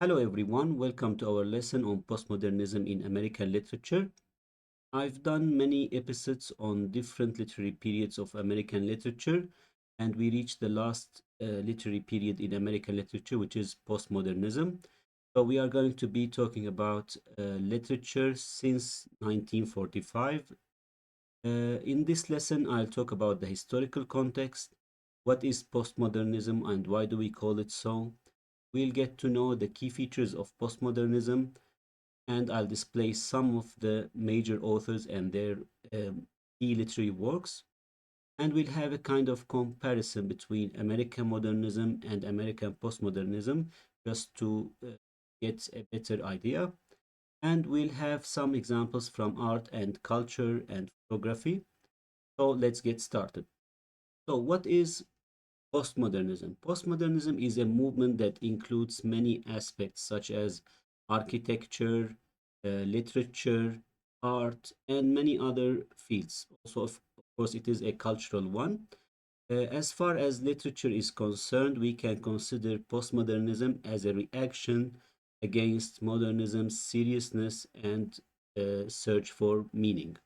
Hello everyone, welcome to our lesson on postmodernism in American literature. I've done many episodes on different literary periods of American literature, and we reached the last literary period in American literature, which is postmodernism. So we are going to be talking about literature since 1945. In this lesson, I'll talk about the historical context, what is postmodernism and why do we call it so. We'll get to know the key features of postmodernism, and I'll display some of the major authors and their key literary works. And we'll have a kind of comparison between American modernism and American postmodernism just to get a better idea. And we'll have some examples from art and culture and photography. So let's get started. So, what is Postmodernism. Postmodernism is a movement that includes many aspects such as architecture, literature, art, and many other fields. Also, of course, it is a cultural one. As far as literature is concerned, we can consider postmodernism as a reaction against modernism's seriousness and search for meaning.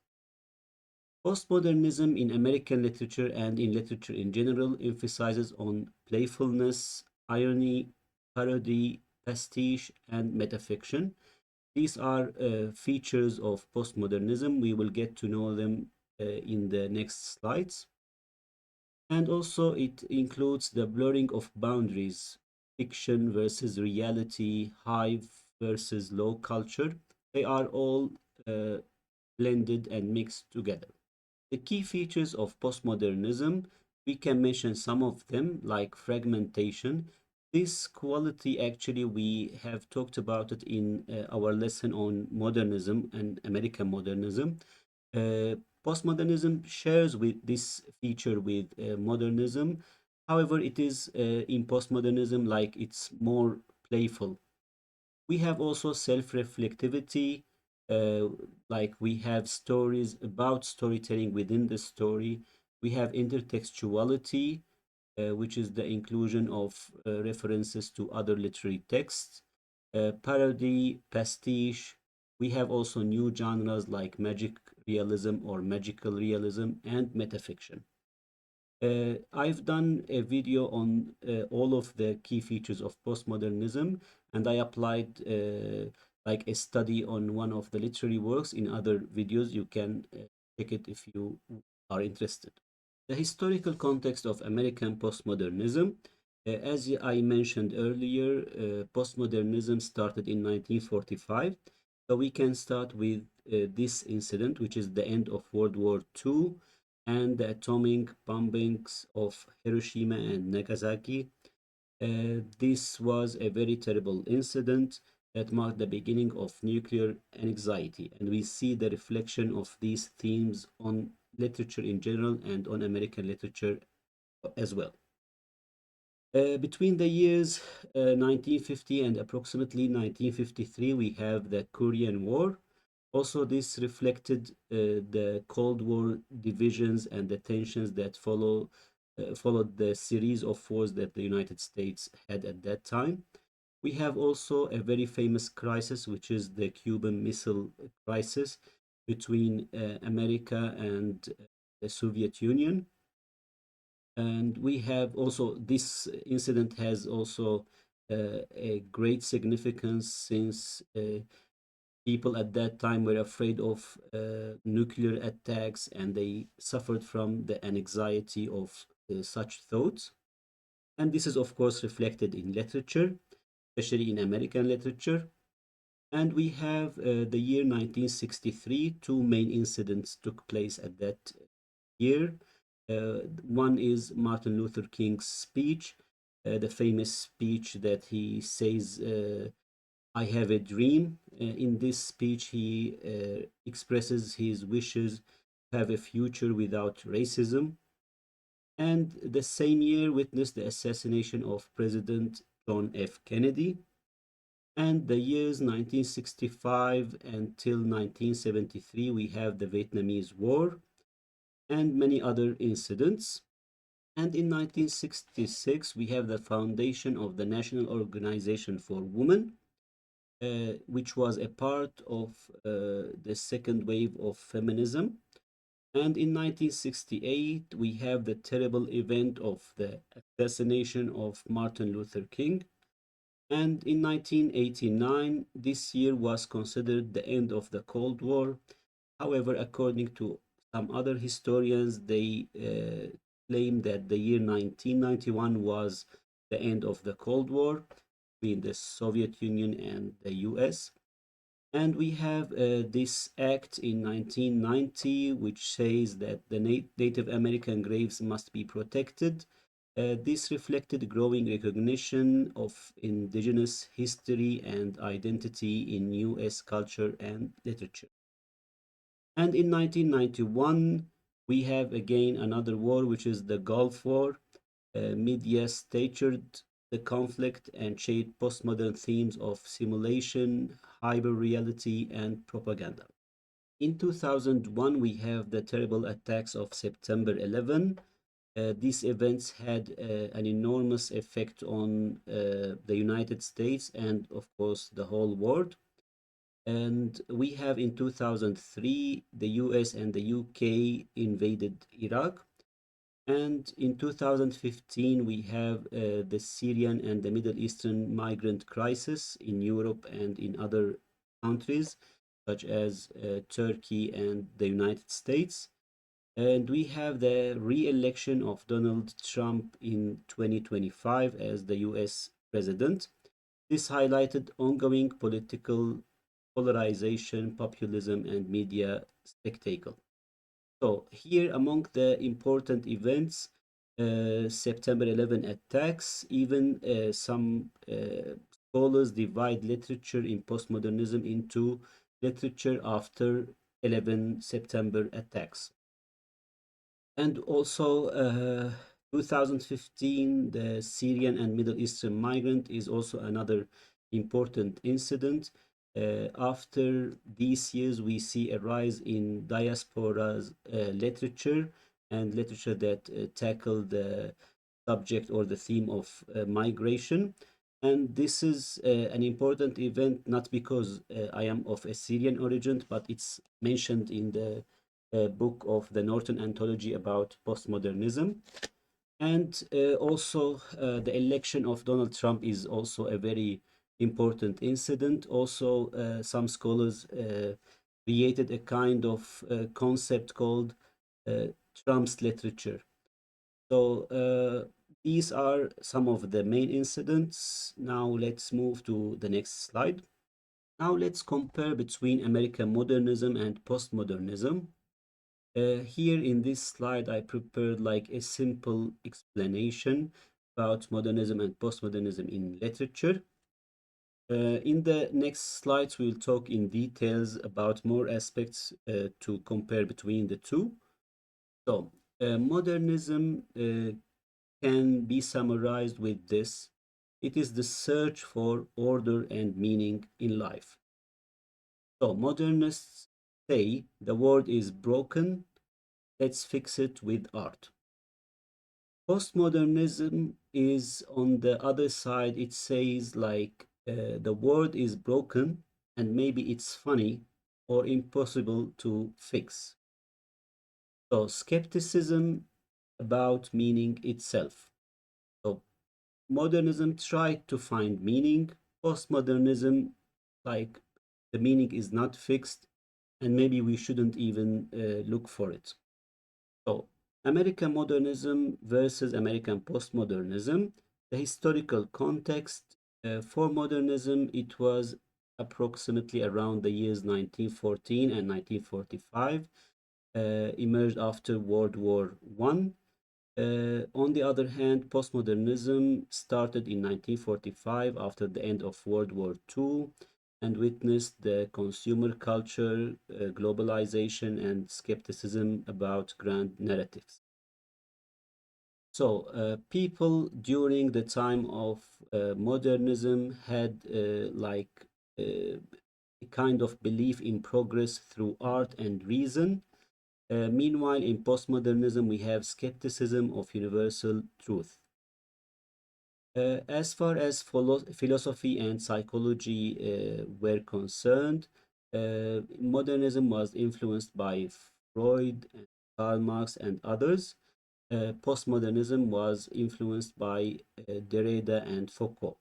Postmodernism in American literature and in literature in general emphasizes on playfulness, irony, parody, pastiche, and metafiction. These are features of postmodernism. We will get to know them in the next slides. And also, it includes the blurring of boundaries, fiction versus reality, high versus low culture. They are all blended and mixed together. The key features of postmodernism, we can mention some of them like fragmentation. This quality actually we have talked about it in our lesson on modernism and American modernism. Uh, Postmodernism shares with this feature with modernism. However, it is in postmodernism like it's more playful. We have also self-reflectivity, uh, like we have stories about storytelling within the story. We have intertextuality, which is the inclusion of references to other literary texts. Parody, pastiche. We have also new genres like magic realism or magical realism and metafiction. I've done a video on all of the key features of postmodernism, and I applied like a study on one of the literary works in other videos. You can check it if you are interested. The historical context of American postmodernism. As I mentioned earlier, postmodernism started in 1945. So we can start with this incident, which is the end of World War II and the atomic bombings of Hiroshima and Nagasaki. This was a very terrible incident that marked the beginning of nuclear anxiety, and we see the reflection of these themes on literature in general and on American literature as well. Between the years 1950 and approximately 1953, we have the Korean War. Also, this reflected the Cold War divisions and the tensions that followed the series of wars that the United States had at that time. We have also a very famous crisis, which is the Cuban Missile Crisis between America and the Soviet Union. And we have also this incident has also a great significance since people at that time were afraid of nuclear attacks and they suffered from the anxiety of such thoughts. And this is, of course, reflected in literature, especially in American literature. And we have the year 1963. Two main incidents took place at that year. One is Martin Luther King's speech, the famous speech that he says, I have a dream. In this speech, he expresses his wishes to have a future without racism. And the same year witnessed the assassination of President John F. Kennedy. And the years 1965 until 1973, we have the Vietnamese War and many other incidents. And in 1966, we have the foundation of the National Organization for Women. which was a part of the second wave of feminism. And in 1968, we have the terrible event of the assassination of Martin Luther King. And in 1989, this year was considered the end of the Cold War. However, according to some other historians, they claim that the year 1991 was the end of the Cold War between the Soviet Union and the US. And we have this act in 1990, which says that the Native American graves must be protected. This reflected growing recognition of indigenous history and identity in US culture and literature. And in 1991, we have again another war, which is the Gulf War. Media staged the conflict and shaped postmodern themes of simulation, hyperreality, and propaganda. In 2001, we have the terrible attacks of September 11. These events had an enormous effect on the United States and, of course, the whole world. And we have in 2003, the US and the UK invaded Iraq. And in 2015, we have the Syrian and the Middle Eastern migrant crisis in Europe and in other countries, such as Turkey and the United States. And we have the re-election of Donald Trump in 2025 as the US president. This highlighted ongoing political polarization, populism, and media spectacle. So here among the important events, September 11 attacks, even some scholars divide literature in postmodernism into literature after 11 September attacks. And also 2015, the Syrian and Middle Eastern migrant is also another important incident. After these years, we see a rise in diaspora's literature and literature that tackle the subject or the theme of migration. And this is an important event, not because I am of Assyrian origin, but it's mentioned in the book of the Norton Anthology about postmodernism. And also, the election of Donald Trump is also a very important incident. Also, some scholars created a kind of concept called Trump's literature. So, these are some of the main incidents. Now, let's move to the next slide. Now, let's compare between American modernism and postmodernism. Here in this slide, I prepared like a simple explanation about modernism and postmodernism in literature. In the next slides, we'll talk in details about more aspects to compare between the two. So, modernism can be summarized with this. It is the search for order and meaning in life. So, modernists say the world is broken, let's fix it with art. Postmodernism is on the other side, it says like the world is broken and maybe it's funny or impossible to fix. So, skepticism about meaning itself. So, modernism tried to find meaning, postmodernism, like the meaning is not fixed and maybe we shouldn't even look for it. So, American modernism versus American postmodernism, the historical context for modernism, it was approximately around the years 1914 and 1945, emerged after World War I. On the other hand, postmodernism started in 1945 after the end of World War II and witnessed the consumer culture, globalization, and skepticism about grand narratives. So, people during the time of modernism had a kind of belief in progress through art and reason. Meanwhile, in postmodernism, we have skepticism of universal truth. As far as philosophy and psychology were concerned, modernism was influenced by Freud, and Karl Marx, and others. Postmodernism was influenced by Derrida and Foucault.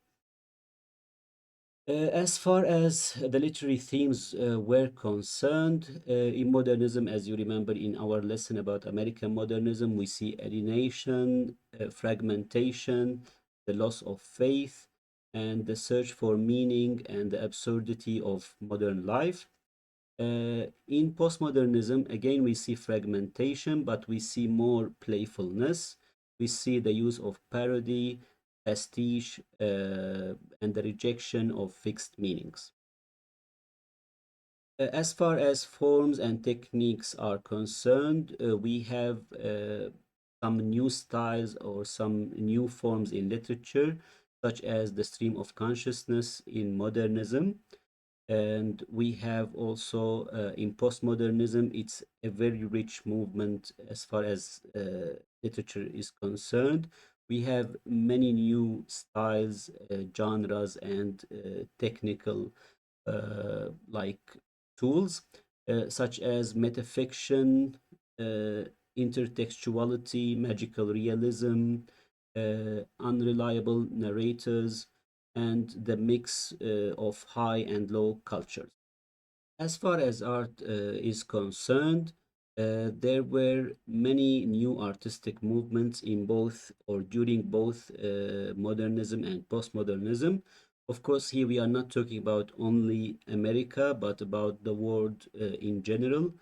As far as the literary themes were concerned, in modernism, as you remember in our lesson about American modernism, we see alienation, fragmentation, the loss of faith, and the search for meaning and the absurdity of modern life. In postmodernism, again, we see fragmentation, but we see more playfulness. We see the use of parody, pastiche, and the rejection of fixed meanings. As far as forms and techniques are concerned, we have some new styles or some new forms in literature, such as the stream of consciousness in modernism. And we have also in postmodernism, it's a very rich movement as far as literature is concerned. We have many new styles, genres, and technical like tools, such as metafiction, uh, intertextuality, magical realism, unreliable narrators, and the mix of high and low cultures. As far as art is concerned, there were many new artistic movements in both or during both modernism and postmodernism. Of course, here we are not talking about only America, but about the world in general.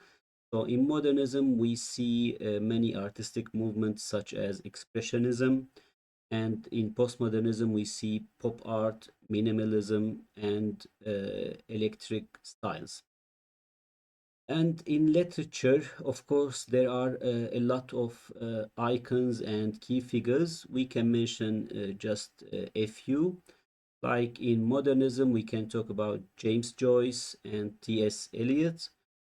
So in modernism, we see many artistic movements such as expressionism, and in postmodernism, we see pop art, minimalism, and electric styles. And in literature, of course, there are a lot of icons and key figures. We can mention just a few. Like in modernism, we can talk about James Joyce and T.S. Eliot.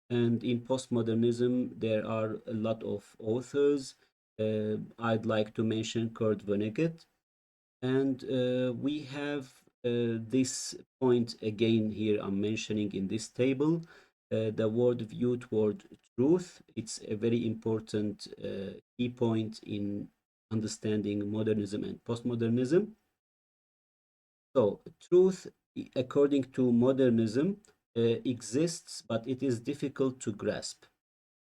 And in postmodernism, there are a lot of authors. I'd like to mention Kurt Vonnegut. And we have this point again here I'm mentioning in this table, the world view toward truth. It's a very important key point in understanding modernism and postmodernism. So, truth, according to modernism, exists, but it is difficult to grasp.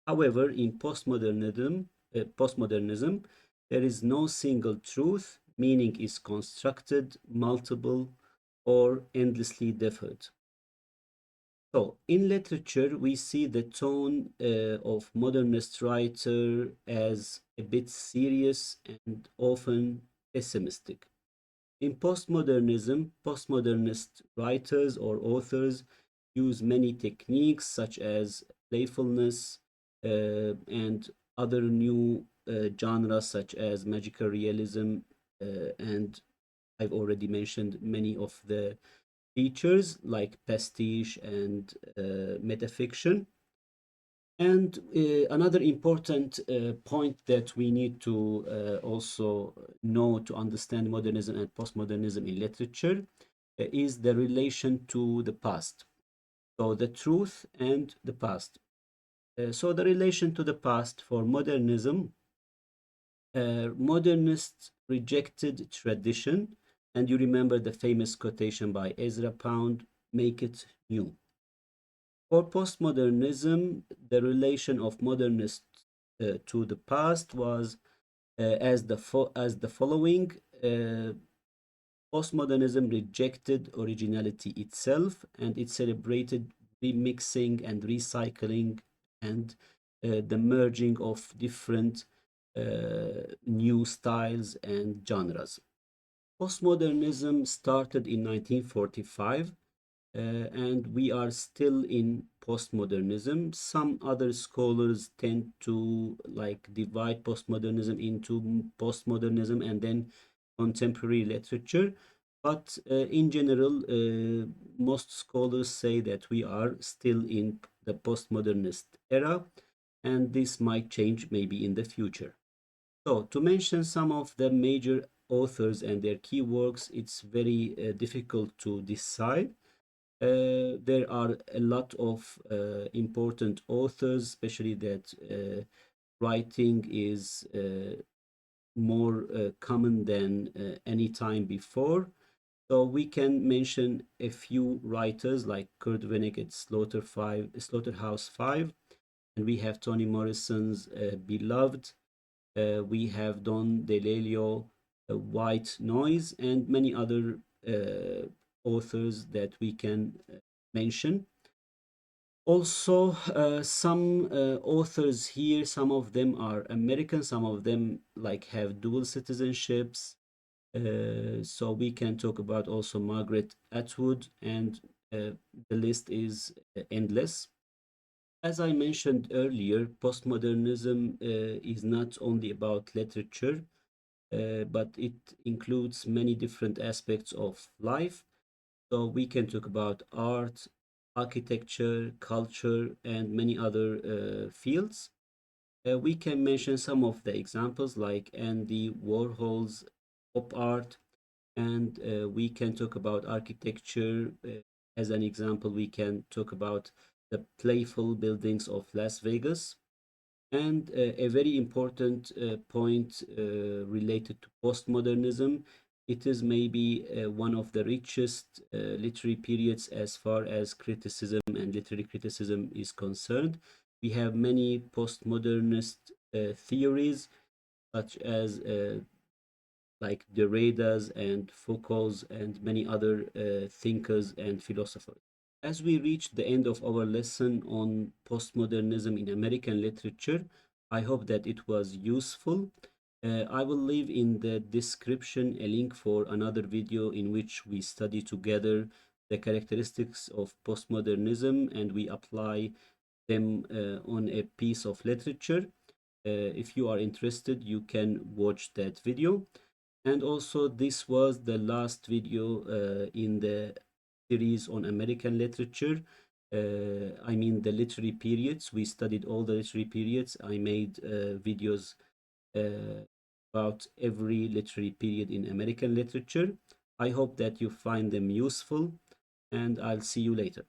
However, in postmodernism, there is no single truth. Meaning is constructed, multiple, or endlessly differed. So, in literature, we see the tone of modernist writer as a bit serious and often pessimistic. In postmodernism, postmodernist writers or authors use many techniques such as playfulness and other new genres such as magical realism, and I've already mentioned many of the features like pastiche and metafiction. And another important point that we need to also know to understand modernism and postmodernism in literature is the relation to the past. So, the truth and the past. So, the relation to the past for modernism, modernists rejected tradition. And you remember the famous quotation by Ezra Pound, make it new. For postmodernism, the relation of modernists to the past was as the following. Postmodernism rejected originality itself, and it celebrated remixing and recycling and the merging of different new styles and genres. Postmodernism started in 1945, and we are still in postmodernism. Some other scholars tend to like divide postmodernism into postmodernism and then contemporary literature. But in general, most scholars say that we are still in the postmodernist era, and this might change maybe in the future. So, to mention some of the major authors and their key works, it's very difficult to decide. There are a lot of important authors, especially that writing is more common than any time before. So we can mention a few writers like Kurt Vonnegut's Slaughterhouse Five, and we have Toni Morrison's Beloved. We have Don DeLillo, White Noise, and many other authors that we can mention. Also, some authors here, some of them are American, some of them like have dual citizenships. So we can talk about also Margaret Atwood, and the list is endless. As I mentioned earlier, postmodernism is not only about literature, but it includes many different aspects of life. So we can talk about art, architecture, culture, and many other fields. We can mention some of the examples like Andy Warhol's pop art, and we can talk about architecture. As an example, we can talk about the playful buildings of Las Vegas. And a very important point related to postmodernism, it is maybe one of the richest literary periods as far as criticism and literary criticism is concerned. We have many postmodernist theories, such as like Derrida's and Foucault's and many other thinkers and philosophers. As we reach the end of our lesson on postmodernism in American literature, I hope that it was useful. I will leave in the description a link for another video in which we study together the characteristics of postmodernism and we apply them on a piece of literature. If you are interested, you can watch that video. And also, this was the last video in the series on American literature. I mean, the literary periods. We studied all the literary periods. I made videos about every literary period in American literature. I hope that you find them useful, and I'll see you later.